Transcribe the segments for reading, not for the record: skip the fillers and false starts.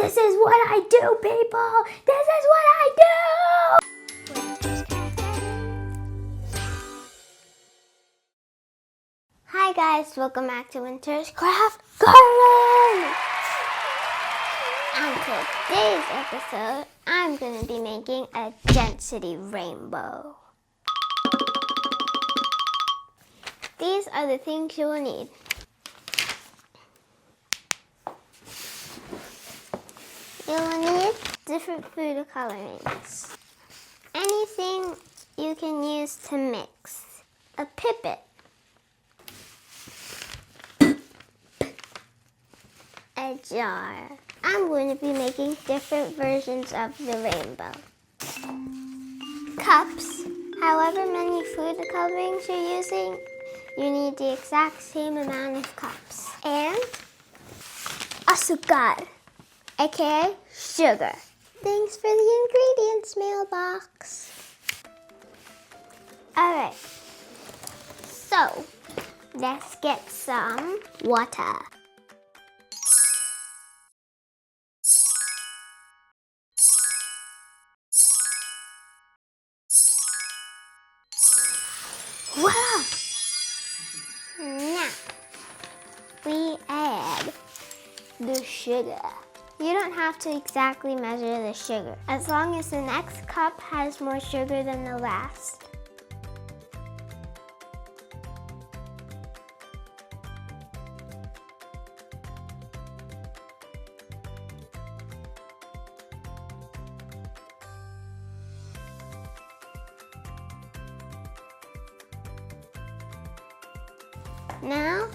This is what I do, people! This is what I do! Hi guys, welcome back to Winter's Craft Garden! On today's episode, I'm going to be making a density rainbow. These are the things you will need. You will need different food colorings. Anything you can use to mix. A pipette. A jar. I'm going to be making different versions of the rainbow. Cups. However many food colorings you're using, you need the exact same amount of cups. And azúcar, aka sugar. Thanks for the ingredients mailbox. Alright, so let's get some water. Wow! Now, we add the sugar. You don't have to exactly measure the sugar, as long as the next cup has more sugar than the last. Now,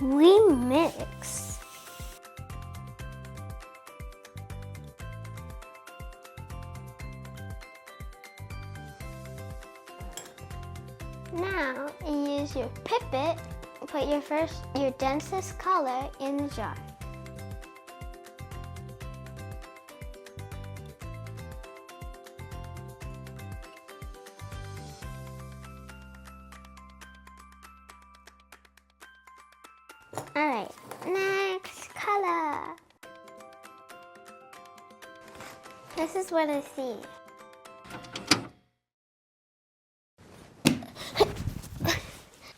we mix. Now, you use your pipette, put your densest color in the jar. Alright, next color. This is what I see.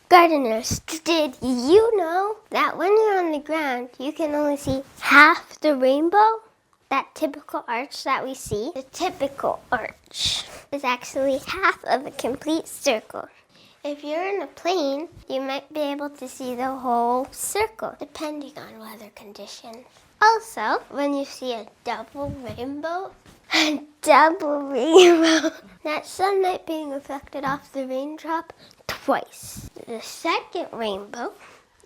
Gardeners, did you know that when you're on the ground, you can only see half the rainbow? That typical arch that we see, the typical arch, is actually half of a complete circle. If you're in a plane, you might be able to see the whole circle, depending on weather conditions. Also, when you see a double rainbow, that's sunlight being reflected off the raindrop twice. The second rainbow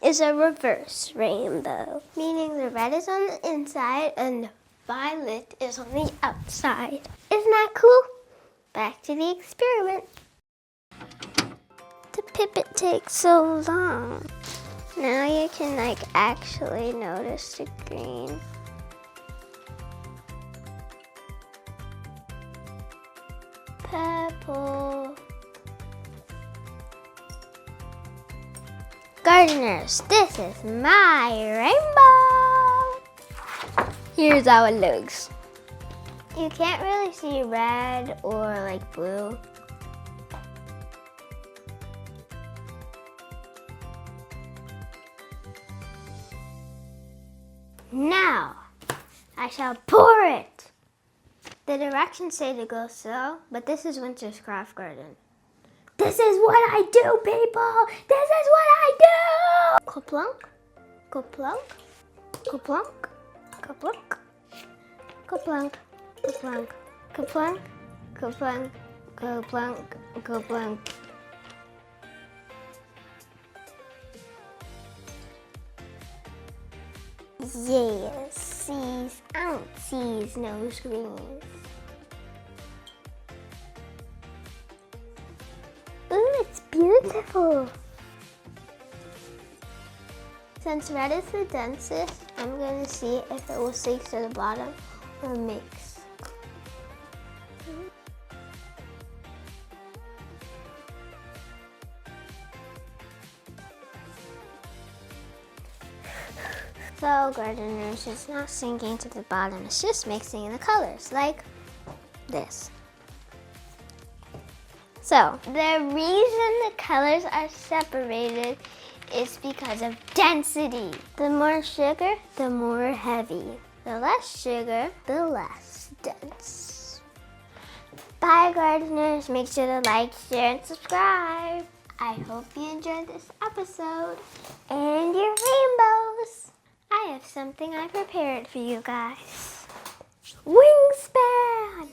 is a reverse rainbow, meaning the red is on the inside and the violet is on the outside. Isn't that cool? Back to the experiment. The pipette takes so long. Now you can actually notice the green. Purple. Gardeners, this is my rainbow. Here's how it looks. You can't really see red or blue. Now, I shall pour it. The directions say to go slow, but this is Winter's Craft Garden. This is what I do, people! This is what I do! Ka-plunk, ka-plunk, ka-plunk, ka-plunk, ka-plunk, ka-plunk, ka-plunk, ka-plunk, ka-plunk, ka-plunk. Yes, C's, outsies, no screens. Ooh, it's beautiful. Since red is the densest, I'm going to see if it will sink to the bottom or mix. So gardeners, it's not sinking to the bottom, it's just mixing the colors like this. So the reason the colors are separated is because of density. The more sugar, the more heavy. The less sugar, the less dense. Bye gardeners, make sure to like, share, and subscribe. I hope you enjoyed this episode and your rainbows. I have something I prepared for you guys. Wingspan!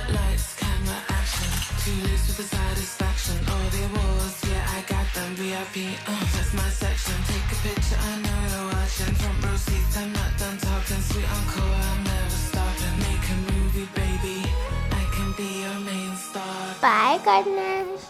Lights, camera, action. Too loose with the satisfaction. All the awards, yeah, I got them. VIP, that's my section. Take a picture, I know you're watching. Front row seats, I'm not done talking. Sweet encore, I'm never stopping. Make a movie, baby. I can be your main star. Bye gardeners.